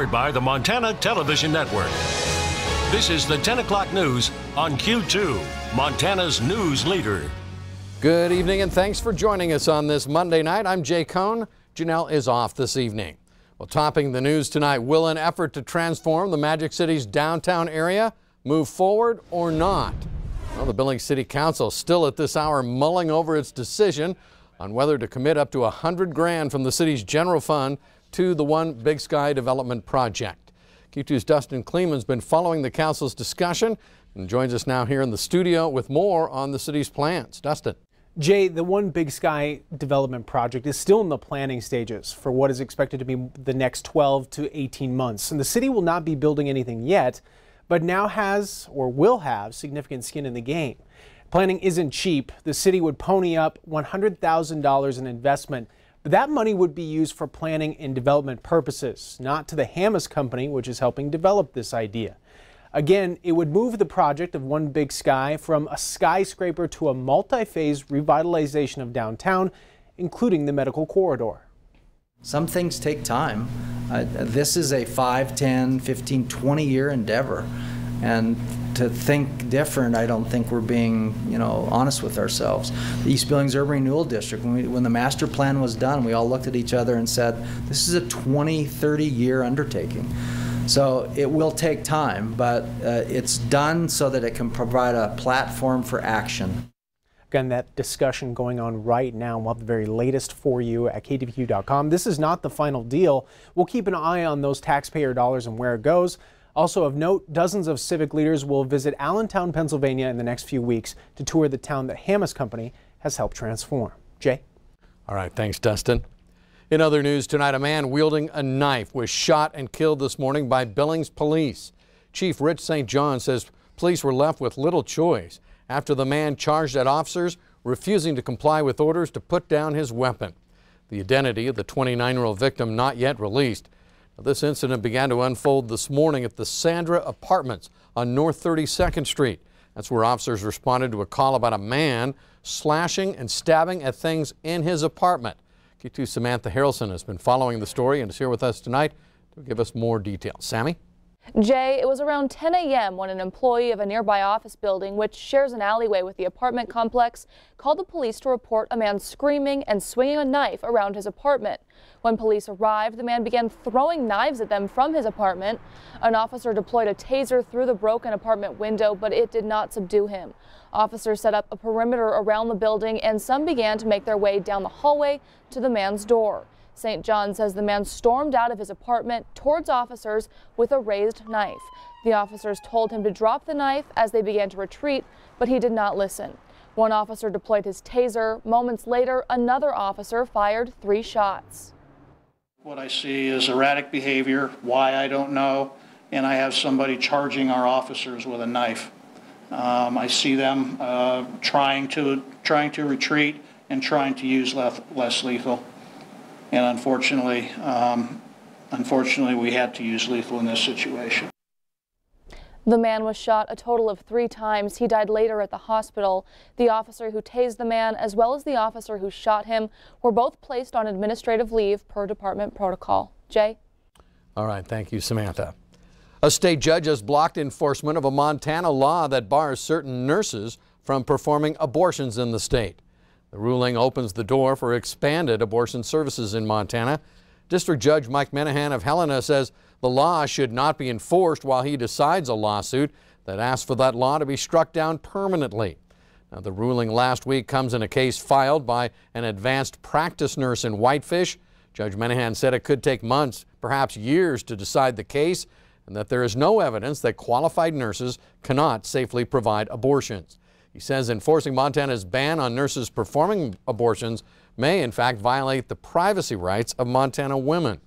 By the Montana Television Network. This is the 10 o'clock news on Q2, Montana's news leader. Good evening and thanks for joining us on this Monday night. I'm Jay Kohn. Janelle is off this evening. Well, topping the news tonight, will an effort to transform the Magic City's downtown area move forward or not? Well, the Billings City Council still at this hour mulling over its decision on whether to commit up to $100 grand from the city's general fund to the One Big Sky development project. Q2's Dustin Kleeman's been following the council's discussion and joins us now here in the studio with more on the city's plans. Dustin. Jay, the One Big Sky development project is still in the planning stages for what is expected to be the next 12 to 18 months. And the city will not be building anything yet, but now has or will have significant skin in the game. Planning isn't cheap. The city would pony up $100,000 in investment, but that money would be used for planning and development purposes, not to the Hamas company, which is helping develop this idea. Again, it would move the project of One Big Sky from a skyscraper to a multi-phase revitalization of downtown, including the medical corridor. Some things take time. This is a 5, 10, 15, 20-year endeavor. And to think different, I don't think we're being, honest with ourselves. The East Billings Urban Renewal District, when the master plan was done, we all looked at each other and said, this is a 20, 30-year undertaking. So it will take time, but it's done so that it can provide a platform for action. Again, that discussion going on right now. We'll have the very latest for you at KTVQ.com. This is not the final deal. We'll keep an eye on those taxpayer dollars and where it goes. Also of note, dozens of civic leaders will visit Allentown, Pennsylvania in the next few weeks to tour the town that Hamas Company has helped transform. Jay? All right, thanks, Dustin. In other news tonight, a man wielding a knife was shot and killed this morning by Billings police. Chief Rich St. John says police were left with little choice after the man charged at officers refusing to comply with orders to put down his weapon. The identity of the 29-year-old victim not yet released. This incident began to unfold this morning at the Sandra Apartments on North 32nd Street. That's where officers responded to a call about a man slashing and stabbing at things in his apartment. Q2's Samantha Harrelson has been following the story and is here with us tonight to give us more details. Sammy? Jay, it was around 10 a.m. when an employee of a nearby office building, which shares an alleyway with the apartment complex, called the police to report a man screaming and swinging a knife around his apartment. When police arrived, the man began throwing knives at them from his apartment. An officer deployed a taser through the broken apartment window, but it did not subdue him. Officers set up a perimeter around the building, and some began to make their way down the hallway to the man's door. St. John says the man stormed out of his apartment towards officers with a raised knife. The officers told him to drop the knife as they began to retreat, but he did not listen. One officer deployed his taser. Moments later, another officer fired 3 shots. What I see is erratic behavior, why I don't know, and I have somebody charging our officers with a knife. I see them trying to retreat and trying to use less lethal. And unfortunately, we had to use lethal in this situation. The man was shot a total of 3 times. He died later at the hospital. The officer who tased the man, as well as the officer who shot him, were both placed on administrative leave per department protocol. Jay? All right, thank you, Samantha. A state judge has blocked enforcement of a Montana law that bars certain nurses from performing abortions in the state. The ruling opens the door for expanded abortion services in Montana. District Judge Mike Menahan of Helena says the law should not be enforced while he decides a lawsuit that asks for that law to be struck down permanently. Now, the ruling last week comes in a case filed by an advanced practice nurse in Whitefish. Judge Menahan said it could take months, perhaps years, to decide the case, and that there is no evidence that qualified nurses cannot safely provide abortions. He says enforcing Montana's ban on nurses performing abortions may in fact violate the privacy rights of Montana women.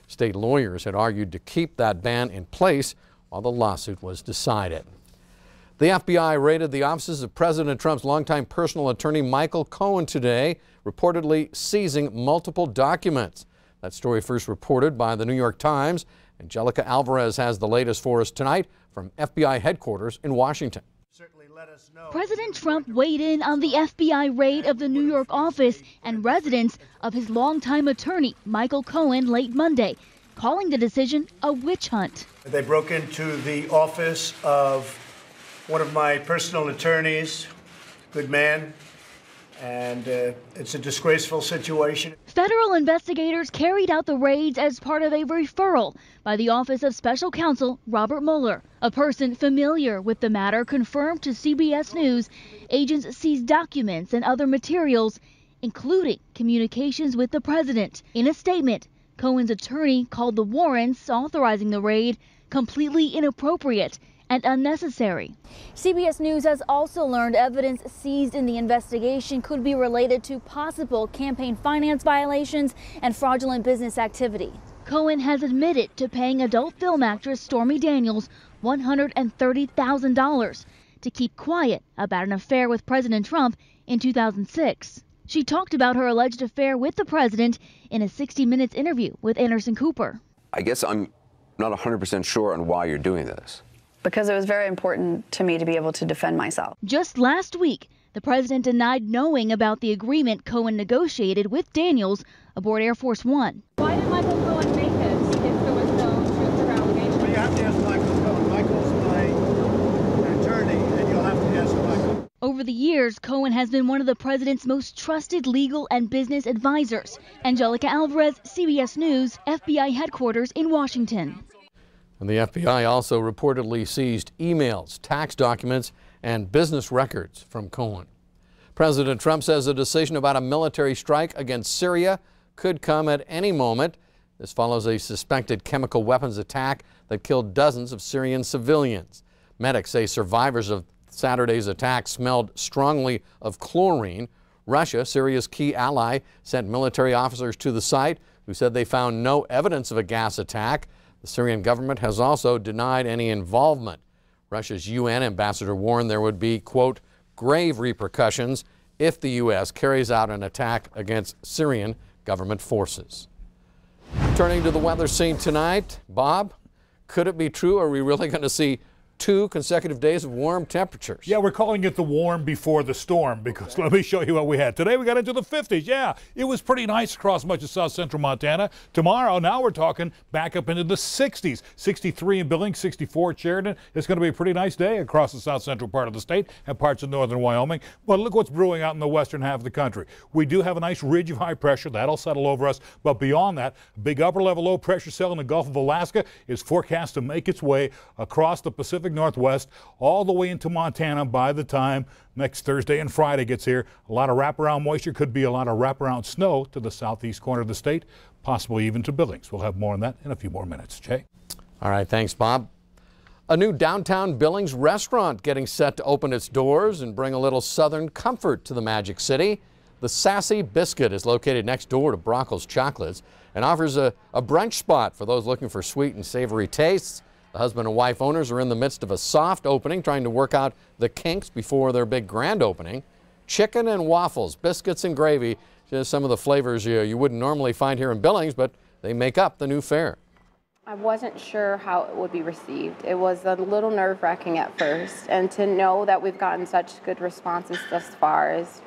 State lawyers had argued to keep that ban in place while the lawsuit was decided. The FBI raided the offices of President Trump's longtime personal attorney Michael Cohen today, reportedly seizing multiple documents. That story first reported by the New York Times. Angelica Alvarez has the latest for us tonight from FBI headquarters in Washington. President Trump weighed in on the FBI raid of the New York office and residence of his longtime attorney, Michael Cohen, late Monday. calling the decision a witch hunt. They broke into the office of one of my personal attorneys, good man, and it's a disgraceful situation. Federal investigators carried out the raids as part of a referral by the Office of Special Counsel Robert Mueller. A person familiar with the matter confirmed to CBS News agents seized documents and other materials, including communications with the president. In a statement, Cohen's attorney called the warrants authorizing the raid completely inappropriate and unnecessary. CBS News has also learned evidence seized in the investigation could be related to possible campaign finance violations and fraudulent business activity. Cohen has admitted to paying adult film actress Stormy Daniels $130,000 to keep quiet about an affair with President Trump in 2006. She talked about her alleged affair with the president in a 60 Minutes interview with Anderson Cooper. I guess I'm not 100% sure on why you're doing this. Because it was very important to me to be able to defend myself. Just last week, the president denied knowing about the agreement Cohen negotiated with Daniels aboard Air Force One. Why did Michael Cohen make it if there was no truth or allegation? Well, you have to ask Michael Cohen. Michael's my attorney, and you'll have to ask Michael. Over the years, Cohen has been one of the president's most trusted legal and business advisors. Angelica Alvarez, CBS News, FBI headquarters in Washington. And the FBI also reportedly seized emails, tax documents, and business records from Cohen. President Trump says a decision about a military strike against Syria could come at any moment. This follows a suspected chemical weapons attack that killed dozens of Syrian civilians. Medics say survivors of Saturday's attack smelled strongly of chlorine. Russia, Syria's key ally, sent military officers to the site who said they found no evidence of a gas attack. The Syrian government has also denied any involvement. Russia's UN ambassador warned there would be, quote, grave repercussions if the U.S. carries out an attack against Syrian government forces. Turning to the weather scene tonight, Bob, could it be true? Are we really going to see 2 consecutive days of warm temperatures? Yeah, we're calling it the warm before the storm because let me show you what we had. Today we got into the 50s. Yeah, it was pretty nice across much of south central Montana. Tomorrow, now we're talking back up into the 60s. 63 in Billings, 64 at Sheridan. It's going to be a pretty nice day across the south central part of the state and parts of northern Wyoming. But look what's brewing out in the western half of the country. We do have a nice ridge of high pressure. That'll settle over us. But beyond that, a big upper level low pressure cell in the Gulf of Alaska is forecast to make its way across the Pacific Northwest all the way into Montana by the time next Thursday and Friday gets here. A lot of wraparound moisture, could be a lot of wraparound snow to the southeast corner of the state, possibly even to Billings. We'll have more on that in a few more minutes. Jay? All right, thanks, Bob. A new downtown Billings restaurant getting set to open its doors and bring a little southern comfort to the Magic City. The Sassy Biscuit is located next door to Brockle's Chocolates and offers a brunch spot for those looking for sweet and savory tastes. The husband and wife owners are in the midst of a soft opening, trying to work out the kinks before their big grand opening. Chicken and waffles, biscuits and gravy, just some of the flavors you wouldn't normally find here in Billings, but they make up the new fare. I wasn't sure how it would be received. It was a little nerve-wracking at first, and to know that we've gotten such good responses thus far is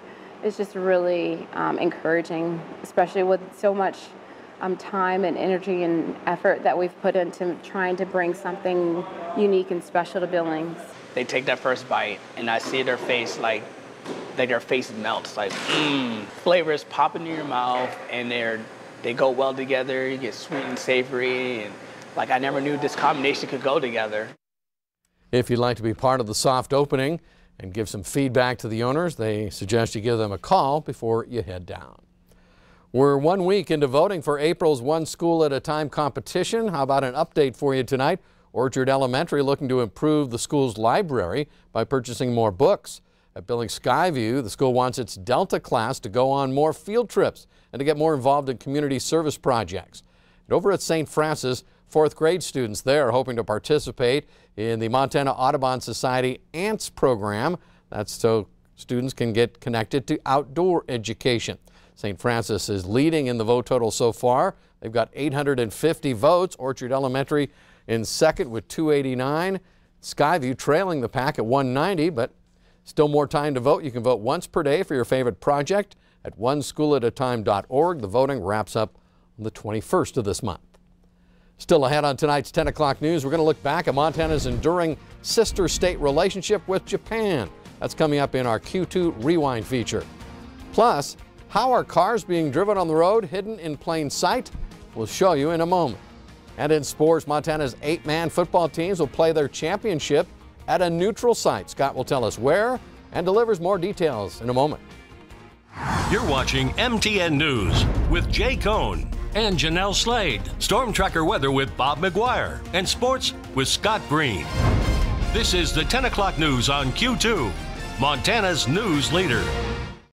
just really encouraging, especially with so much time and energy and effort that we've put into trying to bring something unique and special to Billings. They take that first bite and I see their face like their face melts, like flavors pop into your mouth and they go well together. You get sweet and savory, and like I never knew this combination could go together. If you'd like to be part of the soft opening and give some feedback to the owners, they suggest you give them a call before you head down. We're 1 week into voting for April's One School at a Time competition. How about an update for you tonight? Orchard Elementary looking to improve the school's library by purchasing more books. At Billings Skyview, the school wants its Delta class to go on more field trips and to get more involved in community service projects. And over at St. Francis, 4th grade students there are hoping to participate in the Montana Audubon Society ANTS program. That's so students can get connected to outdoor education. St. Francis is leading in the vote total so far. They've got 850 votes. Orchard Elementary in second with 289. Skyview trailing the pack at 190, but still more time to vote. You can vote once per day for your favorite project at oneschoolatatime.org. The voting wraps up on the 21st of this month. Still ahead on tonight's 10 o'clock news, we're going to look back at Montana's enduring sister state relationship with Japan. That's coming up in our Q2 Rewind feature. Plus, how are cars being driven on the road hidden in plain sight? We'll show you in a moment. And in sports, Montana's 8-man football teams will play their championship at a neutral site. Scott will tell us where and delivers more details in a moment. You're watching MTN News with Jay Kohn and Janelle Slade. Storm Tracker weather with Bob McGuire. And sports with Scott Green. This is the 10 o'clock news on Q2, Montana's news leader.